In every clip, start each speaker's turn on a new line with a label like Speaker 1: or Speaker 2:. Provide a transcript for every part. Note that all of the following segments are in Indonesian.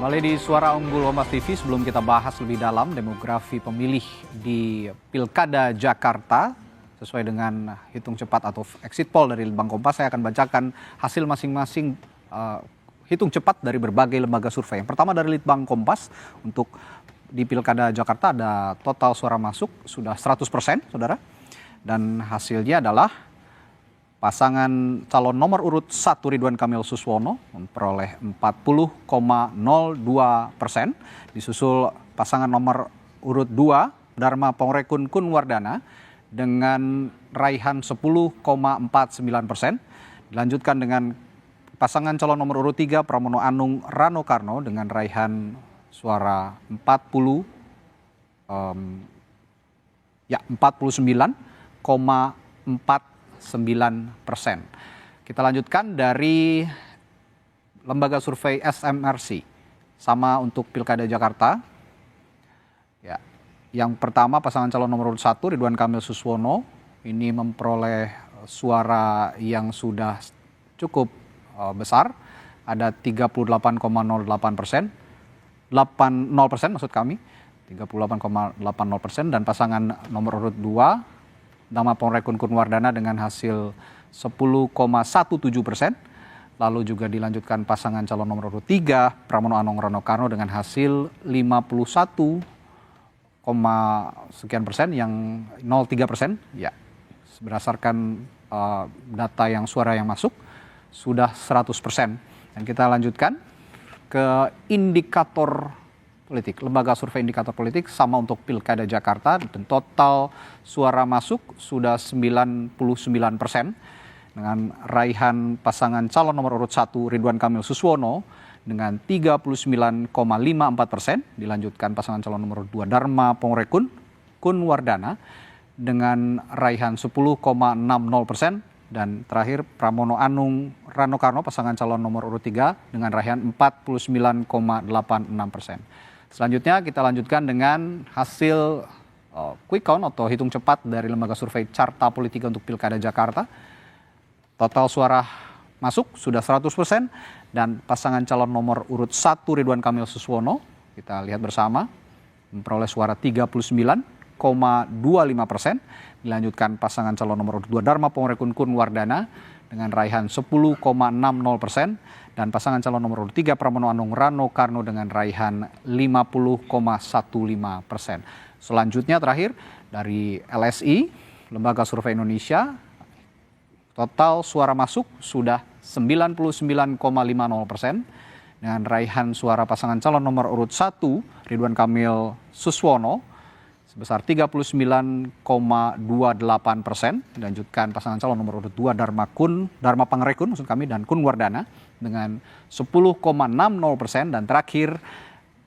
Speaker 1: Kembali di Suara Unggul Kompas TV, sebelum kita bahas lebih dalam demografi pemilih di Pilkada Jakarta sesuai dengan hitung cepat atau exit poll dari Litbang Kompas, saya akan bacakan hasil masing-masing hitung cepat dari berbagai lembaga survei. Yang pertama dari Litbang Kompas, untuk di Pilkada Jakarta ada total suara masuk sudah 100%, saudara. Dan hasilnya adalah pasangan calon nomor urut 1 Ridwan Kamil Suswono memperoleh 40,02%, disusul pasangan nomor urut 2 Dharma Pongrekun Kunwardana dengan raihan 10,49%, dilanjutkan dengan pasangan calon nomor urut 3 Pramono Anung Rano Karno dengan raihan suara 49,49%. Kita lanjutkan dari lembaga survei SMRC, sama untuk Pilkada Jakarta. Ya, yang pertama pasangan calon nomor urut 1 Ridwan Kamil Suswono ini memperoleh suara yang sudah cukup besar, ada 38,08%, 80% maksud kami, 38,80%, dan pasangan nomor urut 2 Dharma Pongrekun Kunwardana dengan hasil 10,17%. Lalu juga dilanjutkan pasangan calon nomor urut 3 Pramono Anung Rano Karno dengan hasil 51, sekian persen, yang 0,3%. Ya, berdasarkan data yang suara yang masuk sudah 100%. Dan kita lanjutkan ke indikator politik, lembaga survei indikator politik sama untuk Pilkada Jakarta, dan total suara masuk sudah 99% dengan raihan pasangan calon nomor urut 1 Ridwan Kamil Suswono dengan 39,54%, dilanjutkan pasangan calon nomor urut 2 Dharma Pongrekun Kunwardana dengan raihan 10,60%, dan terakhir Pramono Anung Rano Karno pasangan calon nomor urut 3 dengan raihan 49,86%. Selanjutnya kita lanjutkan dengan hasil quick count atau hitung cepat dari lembaga survei Carta Politika untuk Pilkada Jakarta. Total suara masuk sudah 100%, dan pasangan calon nomor urut 1 Ridwan Kamil Suswono, kita lihat bersama, memperoleh suara 39,25%. Dilanjutkan pasangan calon nomor urut 2 Dharma Pongrekun Kunwardana dengan raihan 10,60%, dan pasangan calon nomor urut 3 Pramono Anung Rano Karno dengan raihan 50,15%. Selanjutnya terakhir dari LSI, Lembaga Survei Indonesia, total suara masuk sudah 99,50% dengan raihan suara pasangan calon nomor urut 1 Ridwan Kamil Suswono sebesar 39,28%. Dilanjutkan pasangan calon nomor urut 2 Dharma Pongrekun dan Kunwardana dengan 10,60%, dan terakhir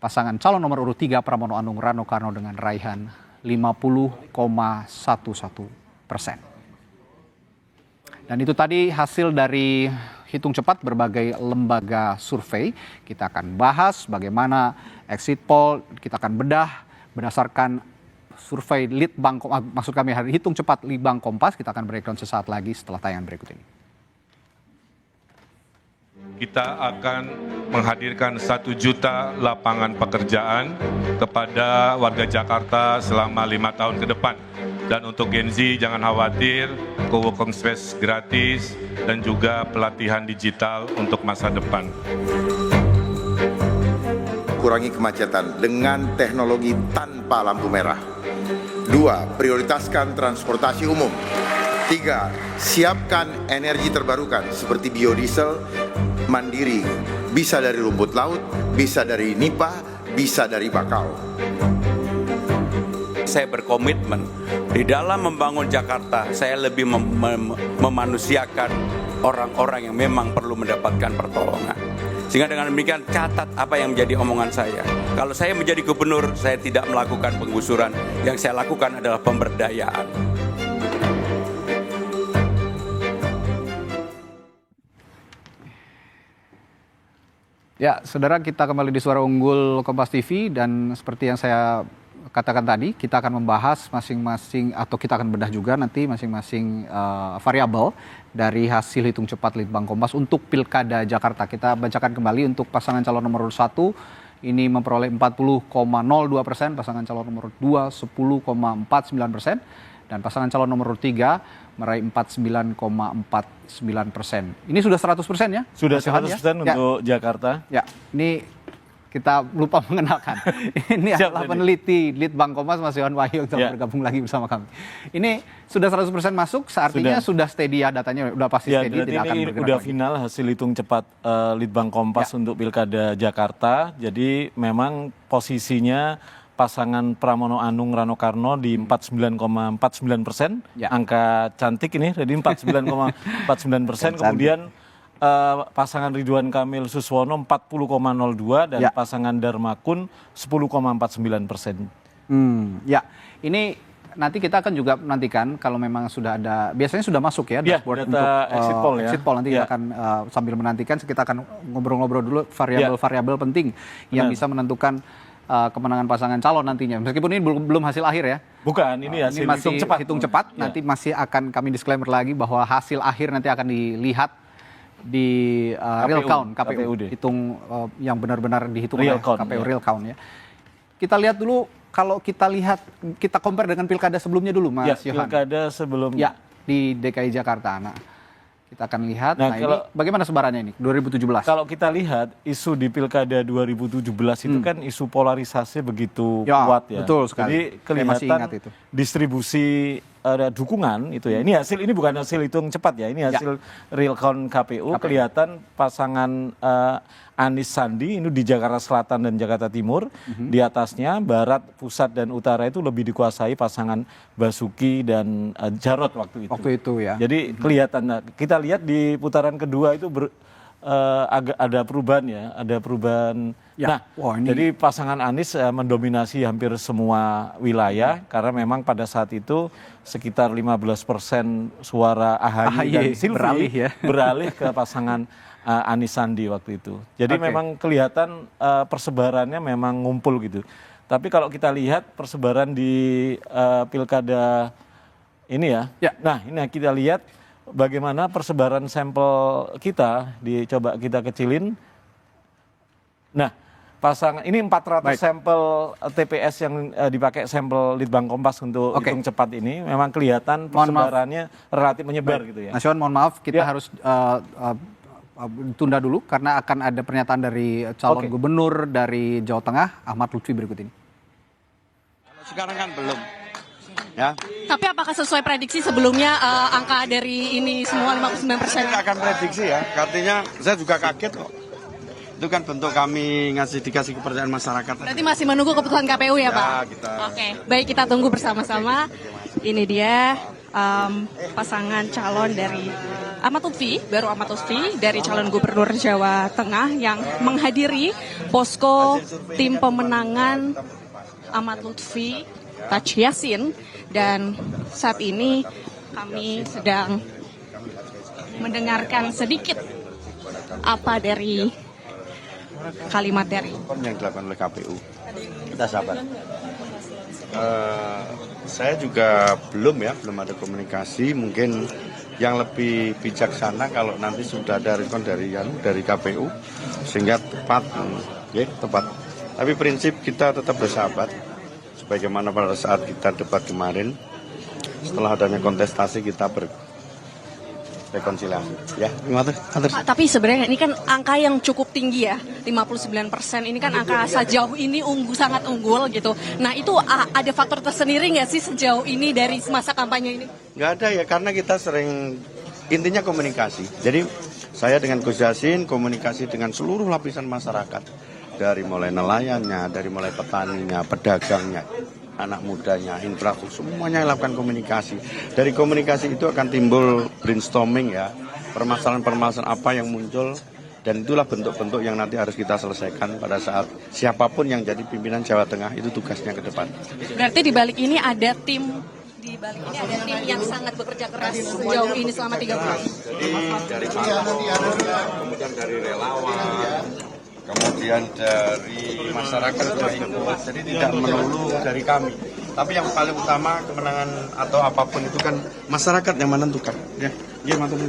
Speaker 1: pasangan calon nomor urut 3 Pramono Anung Rano Karno dengan raihan 50,11%. Dan itu tadi hasil dari hitung cepat berbagai lembaga survei. Kita akan bahas bagaimana exit poll, kita akan bedah berdasarkan survei Litbang, maksud kami hitung cepat Litbang Kompas. Kita akan breakdown sesaat lagi setelah tayangan berikut ini.
Speaker 2: Kita akan menghadirkan 1 juta lapangan pekerjaan kepada warga Jakarta selama 5 tahun ke depan. Dan untuk Gen Z jangan khawatir, co-working space gratis dan juga pelatihan digital untuk masa depan.
Speaker 3: Kurangi kemacetan dengan teknologi tanpa lampu merah. 2. Prioritaskan transportasi umum. 3. Siapkan energi terbarukan seperti biodiesel mandiri, bisa dari rumput laut, bisa dari nipah, bisa dari bakau.
Speaker 4: Saya berkomitmen di dalam membangun Jakarta, saya lebih memanusiakan orang-orang yang memang perlu mendapatkan pertolongan. Sehingga dengan demikian catat apa yang menjadi omongan saya. Kalau saya menjadi gubernur, saya tidak melakukan penggusuran. Yang saya lakukan adalah pemberdayaan.
Speaker 1: Ya, saudara, kita kembali di Suara Unggul Kompas TV, dan seperti yang saya katakan tadi, kita akan membahas masing-masing, atau kita akan bedah juga nanti masing-masing variabel dari hasil hitung cepat Litbang Kompas untuk Pilkada Jakarta. Kita bacakan kembali untuk pasangan calon nomor urut 1 ini memperoleh 40,02%, pasangan calon nomor 2 10,49%, dan pasangan calon nomor 3 meraih 49,49%. Ini sudah 100% ya?
Speaker 5: Sudah
Speaker 1: Mas Johan,
Speaker 5: 100% untuk Jakarta.
Speaker 1: Ya, ini kita lupa mengenalkan. Ini adalah peneliti Litbang Kompas, Mas Johan Wahyu, yang telah bergabung lagi bersama kami. Ini sudah 100% masuk, seartinya sudah steady ya datanya, udah pasti steady, tidak akan
Speaker 5: ini
Speaker 1: bergerak
Speaker 5: udah
Speaker 1: lagi.
Speaker 5: final hasil hitung cepat Litbang Kompas untuk Pilkada Jakarta. Jadi memang posisinya pasangan Pramono Anung Rano Karno di 49,49%, angka cantik ini, jadi 49,49%. Kemudian pasangan Ridwan Kamil Suswono 40,02 dan pasangan Darmakun 10,49%.
Speaker 1: Ya, ini nanti kita akan juga menantikan kalau memang sudah ada, biasanya sudah masuk ya dashboard
Speaker 5: data
Speaker 1: untuk
Speaker 5: exit poll ya.
Speaker 1: Exit poll nanti kita akan sambil menantikan, kita akan ngobrol-ngobrol dulu variabel-variabel penting yang bisa menentukan kemenangan pasangan calon nantinya. Meskipun ini belum hasil akhir ya.
Speaker 5: Bukan, ini hasil
Speaker 1: masih hitung cepat. Nanti masih akan kami disclaimer lagi bahwa hasil akhir nanti akan dilihat di real count KPU. Hitung yang benar-benar dihitung oleh KPU real count ya. Kita lihat dulu, kalau kita compare dengan pilkada sebelumnya dulu, Mas Yohan.
Speaker 5: Pilkada sebelumnya.
Speaker 1: Ya, di DKI Jakarta. Nah, kita akan lihat,
Speaker 5: nah
Speaker 1: ini bagaimana sebarannya ini, 2017?
Speaker 5: Kalau kita lihat, isu di Pilkada 2017 itu kan isu polarisasi begitu kuat ya.
Speaker 1: Betul sekali.
Speaker 5: Jadi kelihatan
Speaker 1: itu.
Speaker 5: Distribusi dukungan itu ya. Ini bukan hasil hitung cepat ya, ini hasil real count KPU. Kelihatan pasangan Anies Sandi ini di Jakarta Selatan dan Jakarta Timur, di atasnya barat, pusat dan utara itu lebih dikuasai pasangan Basuki dan Jarot waktu itu.
Speaker 1: Waktu itu ya.
Speaker 5: Jadi kelihatan, kita lihat di putaran kedua itu agak ada perubahan ya, ada perubahan. Nah, jadi pasangan Anies mendominasi hampir semua wilayah karena memang pada saat itu sekitar 15% suara AHY dan Silvi beralih ke pasangan Anies Sandi waktu itu. Jadi memang kelihatan persebarannya memang ngumpul gitu. Tapi kalau kita lihat persebaran di pilkada ini ya. Nah, ini kita lihat bagaimana persebaran sampel kita, dicoba kita kecilin. Nah, pasangan ini 400 sampel TPS yang dipakai sampel Litbang Kompas untuk hitung cepat ini, memang kelihatan persebarannya relatif menyebar gitu ya.
Speaker 1: Mas Yohan, mohon maaf, kita harus tunda dulu karena akan ada pernyataan dari calon gubernur dari Jawa Tengah, Ahmad Lutfi, berikut ini.
Speaker 6: Sekarang kan belum. Ya.
Speaker 7: Tapi apakah sesuai prediksi sebelumnya angka dari ini semua 59%?
Speaker 6: Saya akan prediksi ya, artinya saya juga kaget kok. Itu kan bentuk kami dikasih kepercayaan masyarakat.
Speaker 7: Berarti masih menunggu keputusan KPU ya, Pak?
Speaker 6: Kita.
Speaker 7: Baik, kita tunggu bersama-sama. Ini dia pasangan calon dari Ahmad Lutfi, baru Ahmad Lutfi dari calon gubernur Jawa Tengah yang menghadiri posko tim pemenangan Ahmad Lutfi Taj Yassin. Dan saat ini kami sedang mendengarkan sedikit apa dari kalimat dari
Speaker 6: yang dilakukan oleh KPU. Kita sabar. Saya juga belum ada komunikasi. Mungkin yang lebih bijaksana kalau nanti sudah ada respon dari KPU sehingga tepat. Tapi prinsip kita tetap bersahabat. Bagaimana pada saat kita debat kemarin, setelah adanya kontestasi kita berrekonsiliasi. Ya,
Speaker 7: Pak, tapi sebenarnya ini kan angka yang cukup tinggi ya, 59%. Ini kan angka sejauh ini sangat unggul gitu. Nah, itu ada faktor tersendiri nggak sih sejauh ini dari masa kampanye ini?
Speaker 6: Nggak ada ya, karena kita sering, intinya komunikasi. Jadi saya dengan Gus Yassin komunikasi dengan seluruh lapisan masyarakat. Dari mulai nelayannya, dari mulai petaninya, pedagangnya, anak mudanya, infrastruktur, semuanya lakukan komunikasi. Dari komunikasi itu akan timbul brainstorming ya, permasalahan-permasalahan apa yang muncul, dan itulah bentuk-bentuk yang nanti harus kita selesaikan pada saat siapapun yang jadi pimpinan Jawa Tengah itu tugasnya ke depan.
Speaker 7: Berarti di balik ini ada tim yang sangat bekerja keras sejauh ini selama 3 bulan.
Speaker 6: Dari kemudian dari relawan, kemudian dari masyarakat sudah ikut, jadi tidak melulu dari kami. Tapi yang paling utama kemenangan atau apapun itu kan masyarakat yang menentukan. Ya, iya mantu.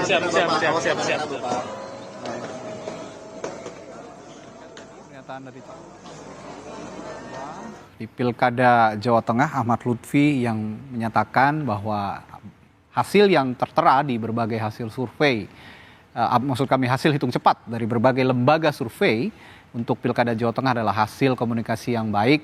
Speaker 5: Siap.
Speaker 1: pernyataan dari di Pilkada Jawa Tengah, Ahmad Lutfi yang menyatakan bahwa hasil yang tertera di berbagai hasil survei, maksud kami hasil hitung cepat dari berbagai lembaga survei untuk Pilkada Jawa Tengah adalah hasil komunikasi yang baik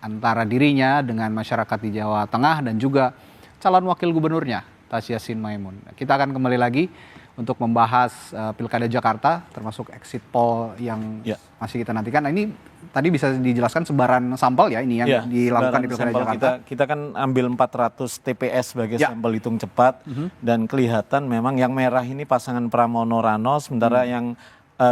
Speaker 1: antara dirinya dengan masyarakat di Jawa Tengah dan juga calon wakil gubernurnya, Tas Yassin Maimun. Kita akan kembali lagi untuk membahas Pilkada Jakarta, termasuk exit poll yang masih kita nantikan. Nah, ini tadi bisa dijelaskan sebaran sampel ya ini yang dilakukan di Pilkada Jakarta.
Speaker 5: Kita kan ambil 400 TPS sebagai sampel hitung cepat dan kelihatan memang yang merah ini pasangan Pramono Rano, sementara yang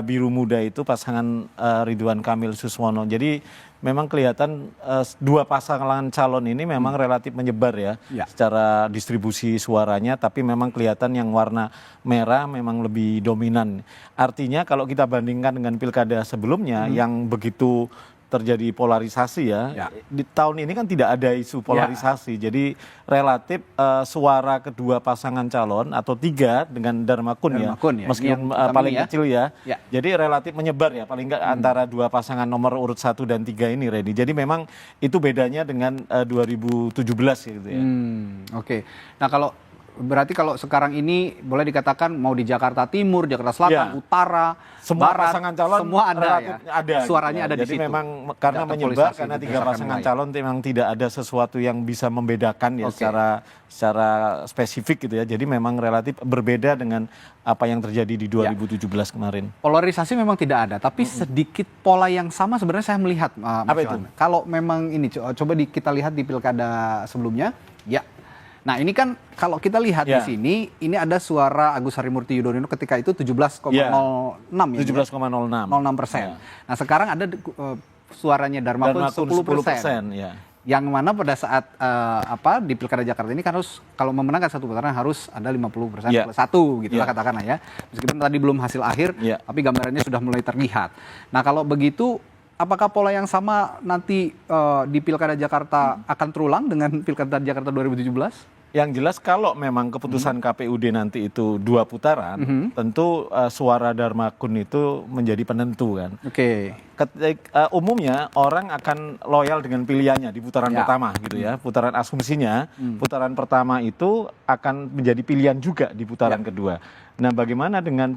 Speaker 5: biru muda itu pasangan Ridwan Kamil Suswono. Jadi memang kelihatan dua pasangan calon ini memang relatif menyebar ya secara distribusi suaranya, tapi memang kelihatan yang warna merah memang lebih dominan. Artinya kalau kita bandingkan dengan pilkada sebelumnya yang begitu terjadi polarisasi ya. Di tahun ini kan tidak ada isu polarisasi. Jadi relatif suara kedua pasangan calon atau tiga dengan Darmakun ya. Meskipun paling kecil ya. Jadi relatif menyebar ya. Paling enggak antara dua pasangan nomor urut 1 dan 3 ini Reddy. Jadi memang itu bedanya dengan 2017 gitu ya.
Speaker 1: Oke. Nah berarti kalau sekarang ini boleh dikatakan mau di Jakarta Timur, Jakarta Selatan, Utara,
Speaker 5: semua
Speaker 1: Barat,
Speaker 5: pasangan calon
Speaker 1: semua ada suaranya ada di
Speaker 5: Jadi
Speaker 1: situ.
Speaker 5: memang karena menyebar, karena tiga pasangan calon memang tidak ada sesuatu yang bisa membedakan ya secara spesifik gitu ya. Jadi memang relatif berbeda dengan apa yang terjadi di 2017 kemarin.
Speaker 1: Polarisasi memang tidak ada, tapi sedikit pola yang sama sebenarnya saya melihat.
Speaker 5: Apa itu?
Speaker 1: Kalau memang ini coba kita lihat di pilkada sebelumnya, Nah ini kan kalau kita lihat di sini, ini ada suara Agus Harimurti Yudhoyono ketika itu 17,06 ya.
Speaker 5: 17,06%.
Speaker 1: Nah sekarang ada suaranya Darmakun 10%. Yang mana pada saat di Pilkada Jakarta ini kan harus kalau memenangkan satu putaran harus ada 50% plus 1 gitu lah katakanlah ya. Meskipun tadi belum hasil akhir, tapi gambarannya sudah mulai terlihat. Nah kalau begitu, apakah pola yang sama nanti di Pilkada Jakarta akan terulang dengan Pilkada Jakarta 2017?
Speaker 5: Yang jelas kalau memang keputusan KPUD nanti itu 2 putaran, tentu suara Darmakun itu menjadi penentu kan. Umumnya orang akan loyal dengan pilihannya di putaran pertama gitu ya. Putaran asumsinya, putaran pertama itu akan menjadi pilihan juga di putaran kedua. Nah, bagaimana dengan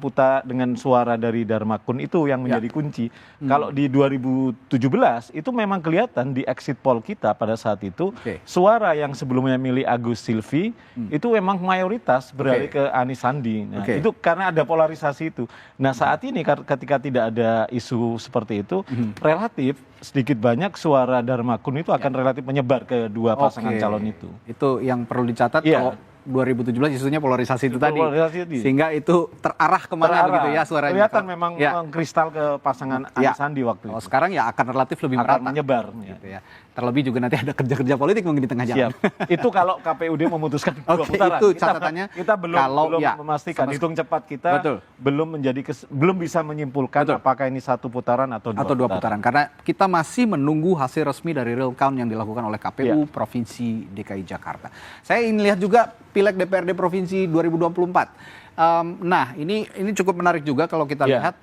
Speaker 5: suara dari Darmakun itu yang menjadi kunci. Kalau di 2017 itu memang kelihatan di exit poll kita pada saat itu suara yang sebelumnya milih Agus Silvi itu memang mayoritas beralih ke Anies Sandi. Nah, itu karena ada polarisasi itu. Nah, saat ini ketika tidak ada isu seperti itu, relatif sedikit banyak suara Darmakun itu akan relatif menyebar ke dua pasangan calon itu.
Speaker 1: Itu yang perlu dicatat kalau 2017 isunya polarisasi itu tadi. Sehingga itu terarah kemana begitu ya suaranya.
Speaker 5: Kelihatan memang kristal ke pasangan Anies Sandi waktu itu.
Speaker 1: Sekarang ya akan relatif lebih merata.
Speaker 5: Akan menyebar.
Speaker 1: Gitu ya. Terlebih juga nanti ada kerja-kerja politik mungkin di tengah jalan.
Speaker 5: Itu kalau KPUD memutuskan 2 putaran.
Speaker 1: Itu catatannya.
Speaker 5: Kita belum memastikan. Hitung cepat kita belum bisa menyimpulkan apakah ini 1 putaran atau 2
Speaker 1: putaran. Karena kita masih menunggu hasil resmi dari real count yang dilakukan oleh KPU Provinsi DKI Jakarta. Saya ingin lihat juga Pileg DPRD Provinsi 2024. Nah, ini cukup menarik juga kalau kita lihat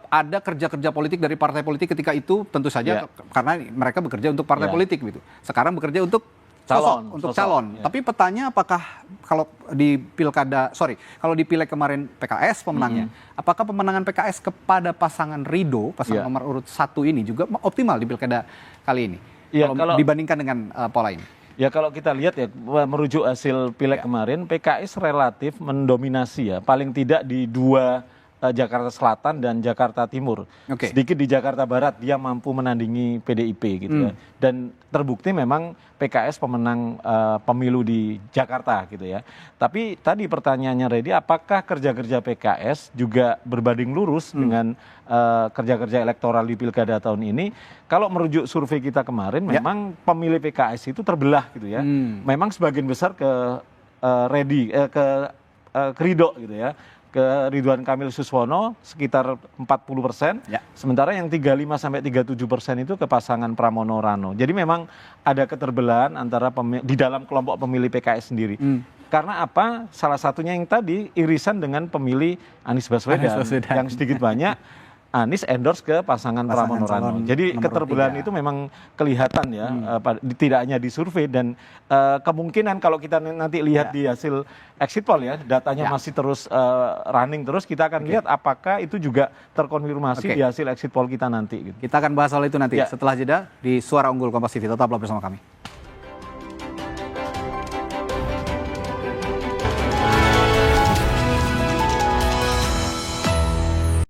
Speaker 1: ada kerja-kerja politik dari partai politik ketika itu tentu saja karena mereka bekerja untuk partai politik gitu. Sekarang bekerja untuk calon. Tapi petanya apakah kalau di kalau di Pileg kemarin PKS pemenangnya, apakah pemenangan PKS kepada pasangan Ridho, pasangan nomor urut 1 ini juga optimal di Pilkada kali ini? Kalau dibandingkan dengan pola ini.
Speaker 5: Ya kalau kita lihat ya merujuk hasil Pileg kemarin, PKS relatif mendominasi ya, paling tidak di 2 Jakarta Selatan dan Jakarta Timur. Sedikit di Jakarta Barat dia mampu menandingi PDIP gitu ya. Dan terbukti memang PKS pemenang pemilu di Jakarta gitu ya. Tapi tadi pertanyaannya Reddy, apakah kerja-kerja PKS juga berbanding lurus dengan kerja-kerja elektoral di Pilkada tahun ini? Kalau merujuk survei kita kemarin, memang pemilih PKS itu terbelah gitu ya. Memang sebagian besar ke Ridho gitu ya. Ke Ridwan Kamil Suswono sekitar 40%, sementara yang 35-37% itu ke pasangan Pramono Rano. Jadi memang ada keterbelahan antara di dalam kelompok pemilih PKS sendiri. Karena apa? Salah satunya yang tadi irisan dengan pemilih Anies Baswedan. Yang sedikit banyak Anies endorse ke pasangan Pramono Rano.
Speaker 1: calon
Speaker 5: Jadi
Speaker 1: nomor
Speaker 5: keterbelaan
Speaker 1: 3.
Speaker 5: itu memang kelihatan ya, tidak hanya di survei dan kemungkinan kalau kita nanti lihat di hasil exit poll ya, datanya masih terus running terus, kita akan lihat apakah itu juga terkonfirmasi di hasil exit poll kita nanti. Gitu.
Speaker 1: Kita akan bahas soal itu nanti setelah jeda di Suara Unggul Kompas TV. Tetaplah bersama kami.